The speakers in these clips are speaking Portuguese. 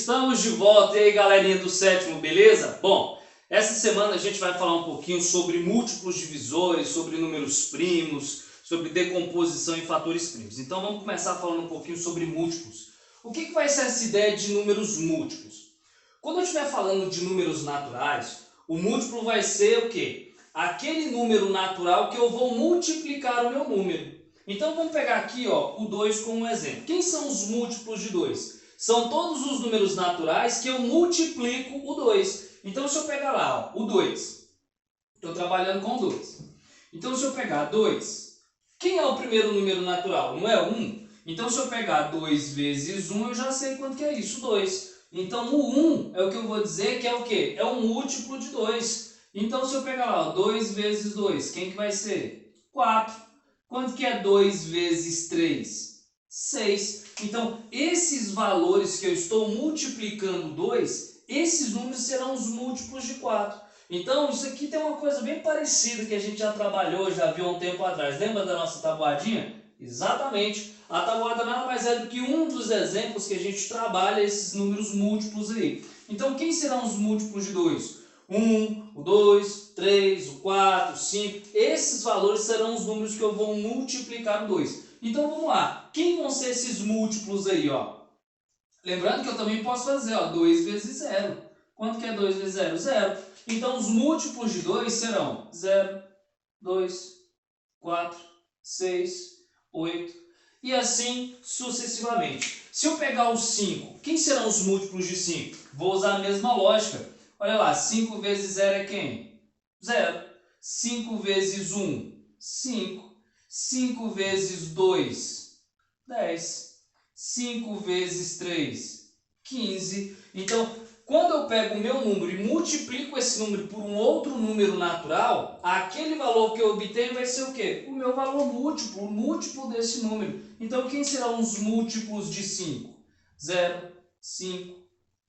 Estamos de volta, e aí galerinha do sétimo, beleza? Bom, essa semana a gente vai falar um pouquinho sobre múltiplos divisores, sobre números primos, sobre decomposição em fatores primos. Então vamos começar falando um pouquinho sobre múltiplos. O que vai ser essa ideia de números múltiplos? Quando eu estiver falando de números naturais, o múltiplo vai ser o quê? Aquele número natural que eu vou multiplicar o meu número. Então vamos pegar aqui ó, o 2 como um exemplo. Quem são os múltiplos de 2? São todos os números naturais que eu multiplico o 2. Então se eu pegar lá ó, o 2, estou trabalhando com o 2. Então se eu pegar 2, quem é o primeiro número natural? Não é 1? Então se eu pegar 2 vezes 1, eu já sei quanto que é isso, 2. Então o 1 é o que eu vou dizer que é o quê? É um múltiplo de 2. Então se eu pegar lá ó, 2 vezes 2, quem que vai ser? 4. Quanto que é 2 vezes 3? 6. Então, esses valores que eu estou multiplicando 2, esses números serão os múltiplos de 4. Então, isso aqui tem uma coisa bem parecida que a gente já trabalhou, já viu há um tempo atrás. Lembra da nossa tabuadinha? Exatamente. A tabuada nada mais é do que um dos exemplos que a gente trabalha esses números múltiplos aí. Então, quem serão os múltiplos de 2? 1, o 2, 3, o 4, o 5. Esses valores serão os números que eu vou multiplicar o 2. Então vamos lá. Quem vão ser esses múltiplos aí, ó? Lembrando que eu também posso fazer, ó, 2 vezes 0. Quanto que é 2 vezes 0? 0. Então os múltiplos de 2 serão 0, 2, 4, 6, 8 e assim sucessivamente. Se eu pegar o 5, quem serão os múltiplos de 5? Vou usar a mesma lógica. Olha lá, 5 vezes 0 é quem? 0. 5 vezes 1, 5. 5 vezes 2, 10. 5 vezes 3, 15. Então, quando eu pego o meu número e multiplico esse número por um outro número natural, aquele valor que eu obtenho vai ser o quê? O meu valor múltiplo, o múltiplo desse número. Então, quem serão os múltiplos de 5? 0, 5,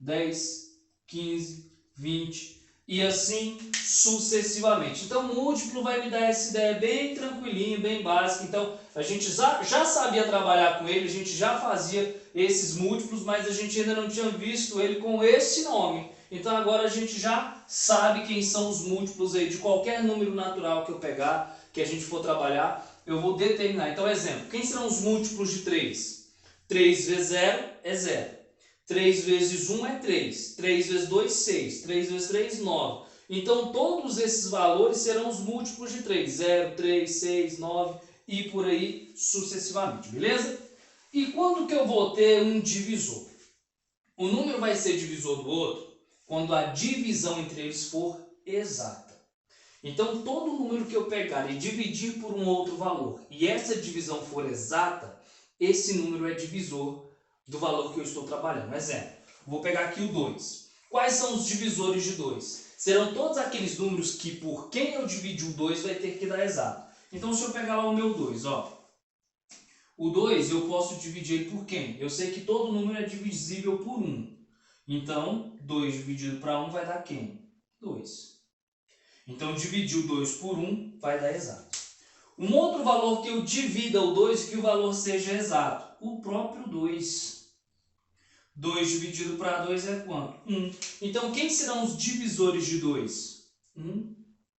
10, 15, 20 e assim sucessivamente. Então, múltiplo vai me dar essa ideia bem tranquilinha, bem básica. Então, a gente já sabia trabalhar com ele, a gente já fazia esses múltiplos, mas a gente ainda não tinha visto ele com esse nome. Então, agora a gente já sabe quem são os múltiplos aí de qualquer número natural que eu pegar, que a gente for trabalhar, eu vou determinar. Então, exemplo, quem serão os múltiplos de 3? 3 vezes 0 é 0. 3 vezes 1 é 3, 3 vezes 2, 6, 3 vezes 3, 9. Então, todos esses valores serão os múltiplos de 3, 0, 3, 6, 9 e por aí sucessivamente, beleza? E quando que eu vou ter um divisor? O número vai ser divisor do outro quando a divisão entre eles for exata. Então, todo número que eu pegar e dividir por um outro valor e essa divisão for exata, esse número é divisor do valor que eu estou trabalhando. Exemplo, vou pegar aqui o 2. Quais são os divisores de 2? Serão todos aqueles números que por quem eu dividi o 2 vai ter que dar exato. Então, se eu pegar lá o meu 2, ó. O 2 eu posso dividir ele por quem? Eu sei que todo número é divisível por 1. Então, 2 dividido para 1 vai dar quem? 2. Então, dividir o 2 por 1 vai dar exato. Um outro valor que eu divida o 2 que o valor seja exato. O próprio 2. 2 dividido para 2 é quanto? 1. Então, quem serão os divisores de 2? 1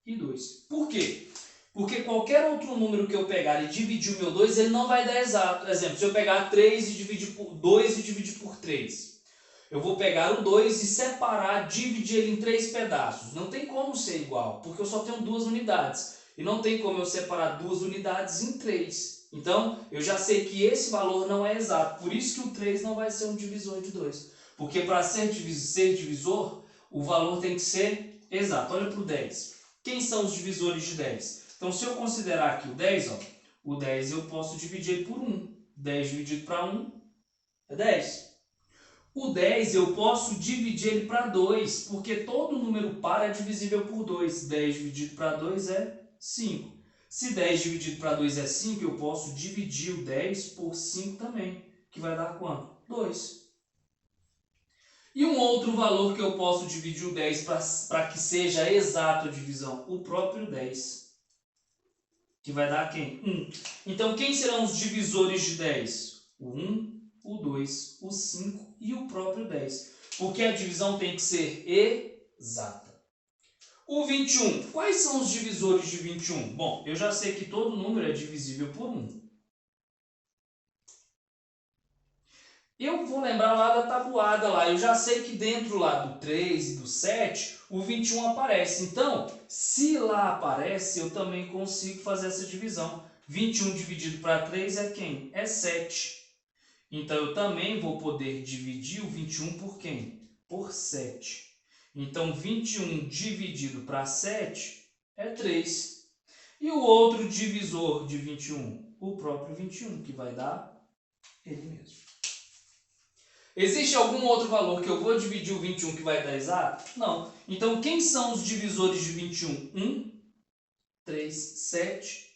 e 2. Por quê? Porque qualquer outro número que eu pegar e dividir o meu 2, ele não vai dar exato. Exemplo, se eu pegar 3 e dividir por 2 e dividir por 3. Eu vou pegar o 2 e separar, dividir ele em 3 pedaços. Não tem como ser igual, porque eu só tenho 2 unidades. E não tem como eu separar 2 unidades em 3. Então, eu já sei que esse valor não é exato. Por isso que o 3 não vai ser um divisor de 2. Porque para ser divisor, o valor tem que ser exato. Olha para o 10. Quem são os divisores de 10? Então, se eu considerar aqui o 10, ó, o 10 eu posso dividir ele por 1. 10 dividido para 1 é 10. O 10 eu posso dividir ele para 2, porque todo número par é divisível por 2. 10 dividido para 2 é 5. Se 10 dividido para 2 é 5, eu posso dividir o 10 por 5 também, que vai dar quanto? 2. E um outro valor que eu posso dividir o 10 para que seja exato a divisão? O próprio 10, que vai dar quem? 1. Então, quem serão os divisores de 10? O 1 o 2, o 5 e o próprio 10. Porque a divisão tem que ser exata. O 21. Quais são os divisores de 21? Bom, eu já sei que todo número é divisível por 1. Eu vou lembrar lá da tabuada lá. Eu já sei que dentro lá do 3 e do 7, o 21 aparece. Então, se lá aparece, eu também consigo fazer essa divisão. 21 dividido para 3 é quem? É 7. Então, eu também vou poder dividir o 21 por quem? Por 7. Então, 21 dividido para 7 é 3. E o outro divisor de 21? O próprio 21, que vai dar ele mesmo. Existe algum outro valor que eu vou dividir o 21 que vai dar exato? Não. Então, quem são os divisores de 21? 1, 3, 7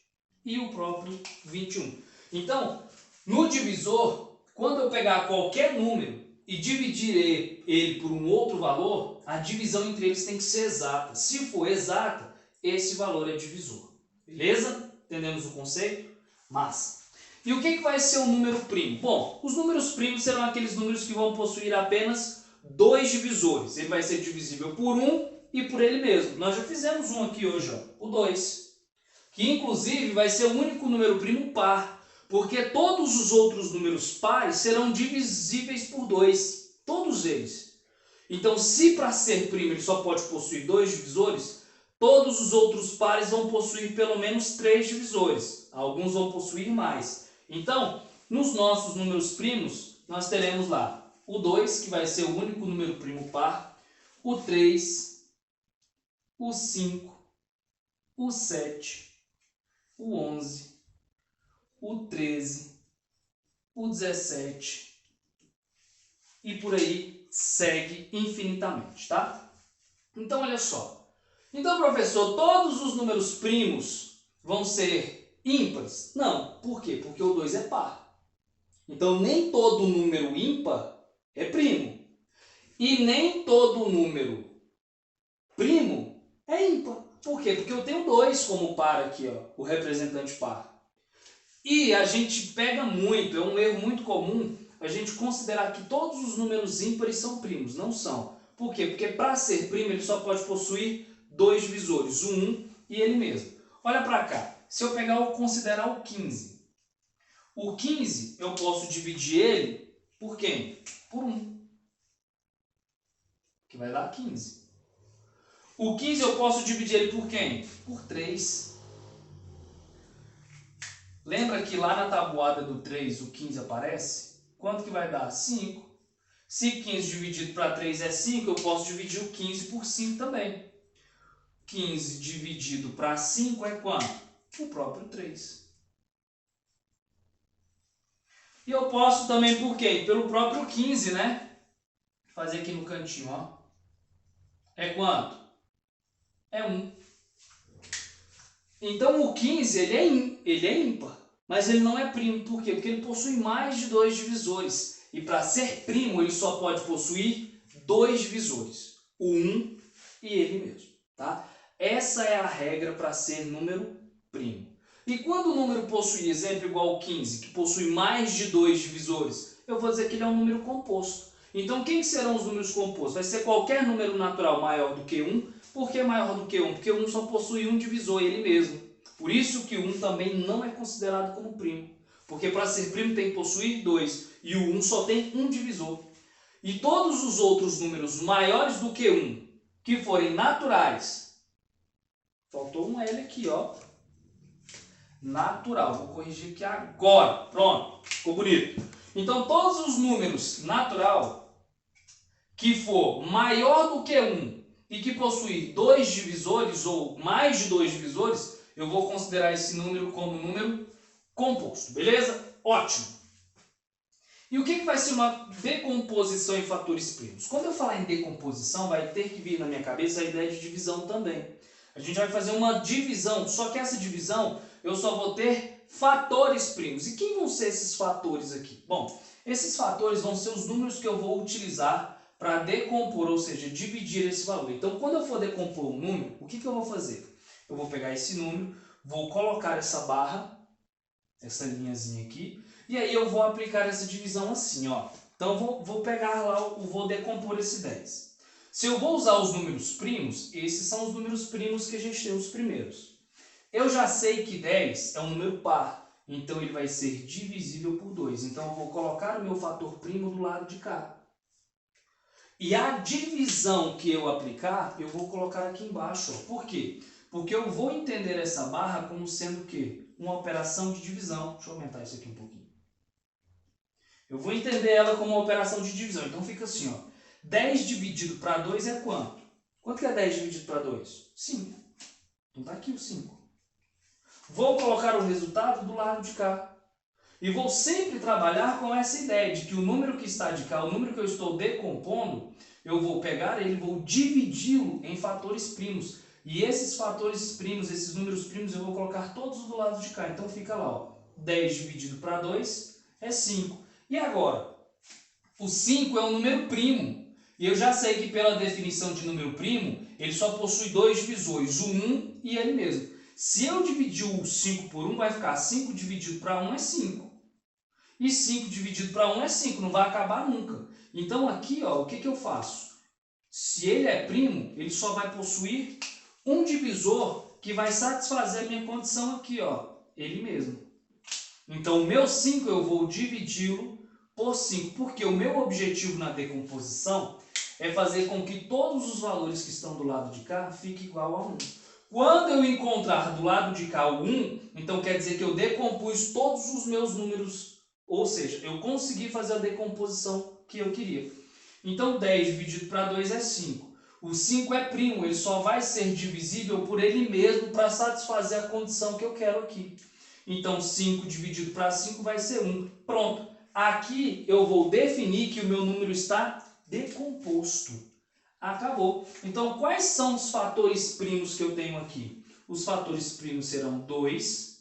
e o próprio 21. Então, no divisor, quando eu pegar qualquer número e dividir ele por um outro valor, a divisão entre eles tem que ser exata. Se for exata, esse valor é divisor. Beleza? Entendemos o conceito? Massa. E o que vai ser um número primo? Bom, os números primos serão aqueles números que vão possuir apenas 2 divisores. Ele vai ser divisível por 1 e por ele mesmo. Nós já fizemos um aqui hoje, ó, o 2. Que inclusive vai ser o único número primo par. Porque todos os outros números pares serão divisíveis por 2. Todos eles. Então, se para ser primo ele só pode possuir 2 divisores, todos os outros pares vão possuir pelo menos 3 divisores. Alguns vão possuir mais. Então, nos nossos números primos, nós teremos lá o 2, que vai ser o único número primo par, o 3, o 5, o 7, o 11, o 13, o 17 e por aí segue infinitamente, tá? Então, olha só. Então, professor, todos os números primos vão ser ímpares? Não. Por quê? Porque o 2 é par. Então, nem todo número ímpar é primo. E nem todo número primo é ímpar. Por quê? Porque eu tenho 2 como par aqui, ó, o representante par. E a gente pega muito, é um erro muito comum, a gente considerar que todos os números ímpares são primos. Não são. Por quê? Porque para ser primo ele só pode possuir 2 divisores, o 1 e ele mesmo. Olha para cá. Se eu considerar o 15. O 15 eu posso dividir ele por quem? Por 1. Que vai dar 15. O 15 eu posso dividir ele por quem? Por 3. Lembra que lá na tabuada do 3 o 15 aparece? Quanto que vai dar? 5. Se 15 dividido para 3 é 5, eu posso dividir o 15 por 5 também. 15 dividido para 5 é quanto? O próprio 3. E eu posso também por quê? Pelo próprio 15, né? Vou fazer aqui no cantinho, ó. É quanto? É 1. Então o 15 ele é ímpar, mas ele não é primo. Por quê? Porque ele possui mais de 2 divisores. E para ser primo ele só pode possuir 2 divisores. O 1 e ele mesmo. Tá? Essa é a regra para ser número primo. E quando o número possui, exemplo, igual ao 15, que possui mais de 2 divisores, eu vou dizer que ele é um número composto. Então, quem serão os números compostos? Vai ser qualquer número natural maior do que 1. Por que maior do que 1? Porque 1 só possui um divisor, ele mesmo. Por isso que o 1 também não é considerado como primo. Porque para ser primo tem que possuir 2. E o 1 só tem um divisor. E todos os outros números maiores do que 1, que forem naturais, faltou um L aqui, ó. Natural. Vou corrigir aqui agora. Pronto. Ficou bonito. Então, todos os números natural que for maior do que 1 e que possuir 2 divisores ou mais de 2 divisores, eu vou considerar esse número como número composto. Beleza? Ótimo. E o que vai ser uma decomposição em fatores primos? Quando eu falar em decomposição, vai ter que vir na minha cabeça a ideia de divisão também. A gente vai fazer uma divisão, só que essa divisão eu só vou ter fatores primos. E quem vão ser esses fatores aqui? Bom, esses fatores vão ser os números que eu vou utilizar para decompor, ou seja, dividir esse valor. Então, quando eu for decompor um número, o que eu vou fazer? Eu vou pegar esse número, vou colocar essa barra essa linhazinha aqui, e aí eu vou aplicar essa divisão assim, ó. Então vou pegar lá, vou decompor esse 10. Se eu vou usar os números primos, esses são os números primos que a gente tem, os primeiros. Eu já sei que 10 é um número par, então ele vai ser divisível por 2. Então eu vou colocar o meu fator primo do lado de cá. E a divisão que eu aplicar, eu vou colocar aqui embaixo. Ó. Por quê? Porque eu vou entender essa barra como sendo o quê? Uma operação de divisão. Deixa eu aumentar isso aqui um pouquinho. Eu vou entender ela como uma operação de divisão. Então fica assim, ó. 10 dividido para 2 é quanto? Quanto que é 10 dividido para 2? 5. Então tá aqui o 5. Vou colocar o resultado do lado de cá. E vou sempre trabalhar com essa ideia de que o número que está de cá, o número que eu estou decompondo, eu vou pegar ele e vou dividi-lo em fatores primos. E esses fatores primos, esses números primos, eu vou colocar todos do lado de cá. Então fica lá, ó, 10 dividido para 2 é 5. E agora? O 5 é um número primo. E eu já sei que pela definição de número primo, ele só possui dois divisores, o 1 e ele mesmo. Se eu dividir o 5 por 1, vai ficar 5 dividido para 1 é 5. E 5 dividido para 1 é 5, não vai acabar nunca. Então aqui, ó, o que eu faço? Se ele é primo, ele só vai possuir um divisor que vai satisfazer a minha condição aqui, ó, ele mesmo. Então o meu 5 eu vou dividi-lo por 5, porque o meu objetivo na decomposição é fazer com que todos os valores que estão do lado de cá fiquem igual a 1. Quando eu encontrar do lado de cá o 1, então quer dizer que eu decompus todos os meus números, ou seja, eu consegui fazer a decomposição que eu queria. Então 10 dividido para 2 é 5. O 5 é primo, ele só vai ser divisível por ele mesmo para satisfazer a condição que eu quero aqui. Então 5 dividido para 5 vai ser 1. Pronto. Aqui eu vou definir que o meu número está decomposto. Acabou. Então, quais são os fatores primos que eu tenho aqui? Os fatores primos serão 2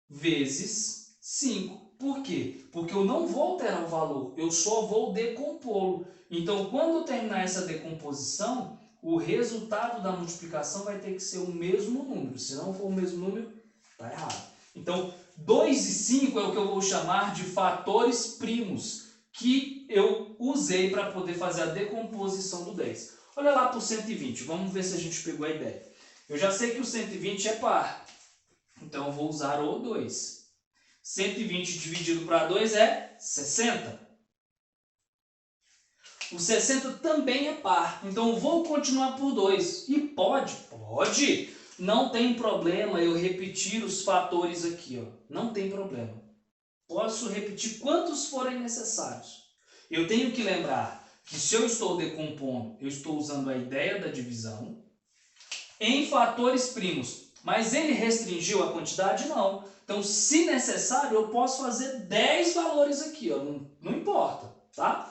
vezes 5. Por quê? Porque eu não vou alterar o valor, eu só vou decompô-lo. Então, quando eu terminar essa decomposição, o resultado da multiplicação vai ter que ser o mesmo número. Se não for o mesmo número, está errado. Então, 2 e 5 é o que eu vou chamar de fatores primos, que eu usei para poder fazer a decomposição do 10. Olha lá para o 120, vamos ver se a gente pegou a ideia. Eu já sei que o 120 é par, então eu vou usar o 2. 120 dividido para 2 é 60. O 60 também é par, então eu vou continuar por 2. E pode, não tem problema eu repetir os fatores aqui, ó. Não tem problema. Posso repetir quantos forem necessários. Eu tenho que lembrar que se eu estou decompondo, eu estou usando a ideia da divisão em fatores primos. Mas ele restringiu a quantidade? Não. Então, se necessário, eu posso fazer 10 valores aqui, ó. Não importa, tá?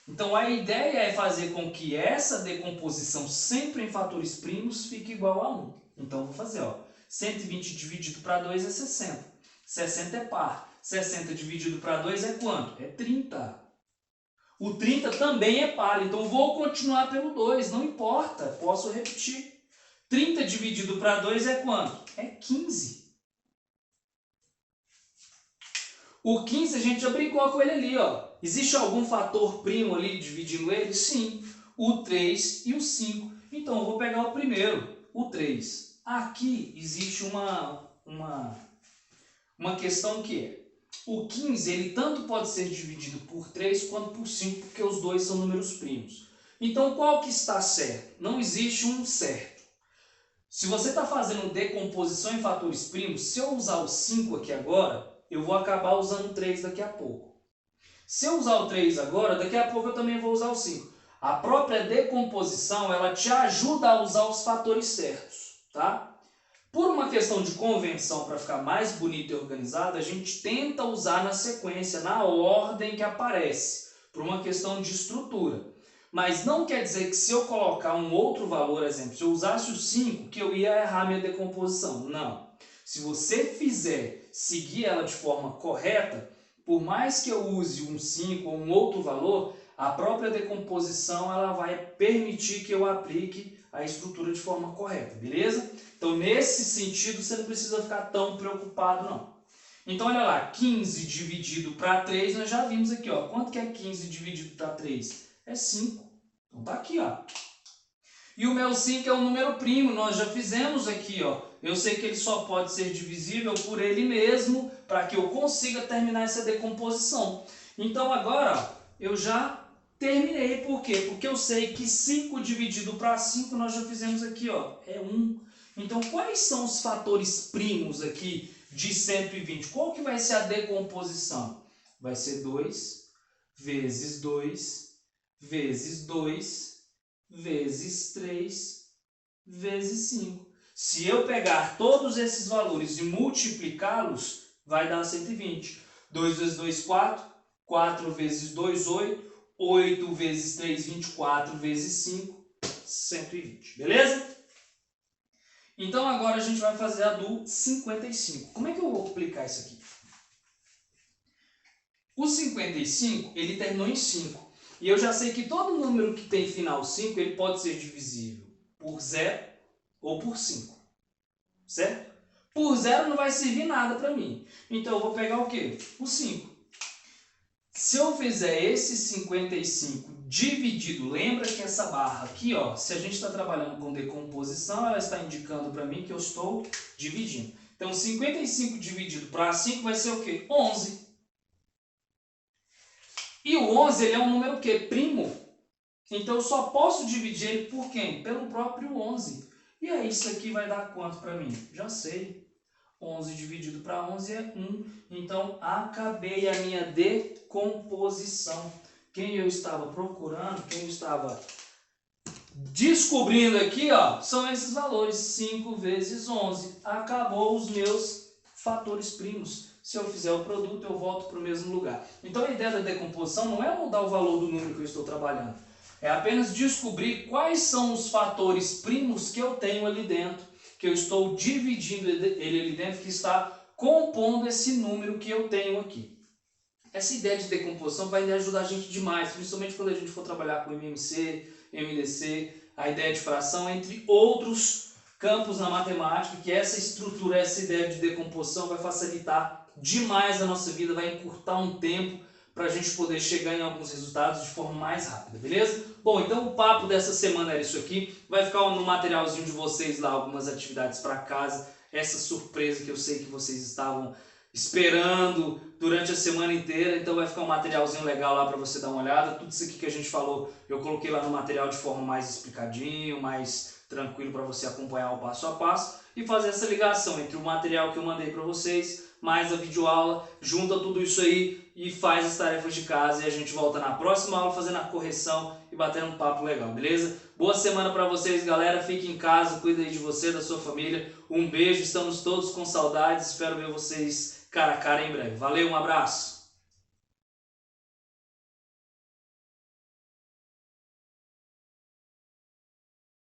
Então, a ideia é fazer com que essa decomposição sempre em fatores primos fique igual a 1. Então, eu vou fazer, ó. 120 dividido para 2 é 60. 60 é par. 60 dividido para 2 é quanto? É 30. O 30 também é par, então vou continuar pelo 2, não importa, posso repetir. 30 dividido para 2 é quanto? É 15. O 15 a gente já brincou com ele ali, ó. Existe algum fator primo ali dividindo ele? Sim. O 3 e o 5. Então eu vou pegar o primeiro, o 3. Aqui existe uma questão que é, o 15 ele tanto pode ser dividido por 3 quanto por 5, porque os dois são números primos. Então qual que está certo? Não existe um certo. Se você está fazendo decomposição em fatores primos, se eu usar o 5 aqui agora, eu vou acabar usando o 3 daqui a pouco. Se eu usar o 3 agora, daqui a pouco eu também vou usar o 5. A própria decomposição, ela te ajuda a usar os fatores certos, tá? Por uma questão de convenção, para ficar mais bonito e organizado, a gente tenta usar na sequência, na ordem que aparece, por uma questão de estrutura. Mas não quer dizer que se eu colocar um outro valor, exemplo, se eu usasse o 5, que eu ia errar minha decomposição. Não. Se você fizer, seguir ela de forma correta, por mais que eu use um 5 ou um outro valor, a própria decomposição ela vai permitir que eu aplique a estrutura de forma correta, beleza? Então, nesse sentido, você não precisa ficar tão preocupado, não. Então, olha lá, 15 dividido para 3, nós já vimos aqui, ó. Quanto que é 15 dividido para 3? É 5. Então, tá aqui, ó. E o meu 5 é um número primo, nós já fizemos aqui, ó. Eu sei que ele só pode ser divisível por ele mesmo, para que eu consiga terminar essa decomposição. Então, agora, ó, eu já terminei. Por quê? Porque eu sei que 5 dividido para 5, nós já fizemos aqui, ó. É 1. Então, quais são os fatores primos aqui de 120? Qual que vai ser a decomposição? Vai ser 2 vezes 2 vezes 2 vezes 3 vezes 5. Se eu pegar todos esses valores e multiplicá-los, vai dar 120. 2 vezes 2, 4. 4 vezes 2, 8. 8 vezes 3, 24 vezes 5, 120. Beleza? Então agora a gente vai fazer a do 55. Como é que eu vou aplicar isso aqui? O 55, ele terminou em 5. E eu já sei que todo número que tem final 5, ele pode ser divisível por 0 ou por 5. Certo? Por 0 não vai servir nada para mim. Então eu vou pegar o quê? O 5. Se eu fizer esse 55 dividido, lembra que essa barra aqui, ó, se a gente está trabalhando com decomposição, ela está indicando para mim que eu estou dividindo. Então 55 dividido para 5 vai ser o quê? 11. E o 11, ele é um número o quê? Primo. Então eu só posso dividir ele por quem? Pelo próprio 11. E aí isso aqui vai dar quanto para mim? Já sei. 11 dividido para 11 é 1. Então acabei a minha decomposição. Quem eu estava procurando, quem eu estava descobrindo aqui, ó, são esses valores. 5 vezes 11. Acabou os meus fatores primos. Se eu fizer o produto, eu volto para o mesmo lugar. Então a ideia da decomposição não é mudar o valor do número que eu estou trabalhando. É apenas descobrir quais são os fatores primos que eu tenho ali dentro, que eu estou dividindo ele ali dentro, que está compondo esse número que eu tenho aqui. Essa ideia de decomposição vai ajudar a gente demais, principalmente quando a gente for trabalhar com MMC, MDC, a ideia de fração, entre outros campos na matemática, que essa estrutura, essa ideia de decomposição vai facilitar demais a nossa vida, vai encurtar um tempo para a gente poder chegar em alguns resultados de forma mais rápida, beleza? Bom, então o papo dessa semana era isso aqui. Vai ficar no materialzinho de vocês lá algumas atividades para casa. Essa surpresa que eu sei que vocês estavam esperando durante a semana inteira. Então vai ficar um materialzinho legal lá para você dar uma olhada. Tudo isso aqui que a gente falou, eu coloquei lá no material de forma mais explicadinho, mais tranquilo para você acompanhar o passo a passo e fazer essa ligação entre o material que eu mandei para vocês mais a videoaula, junta tudo isso aí e faz as tarefas de casa e a gente volta na próxima aula fazendo a correção e batendo um papo legal, beleza? Boa semana para vocês, galera. Fique em casa, cuida aí de você, da sua família. Um beijo, estamos todos com saudades. Espero ver vocês cara a cara em breve. Valeu, um abraço!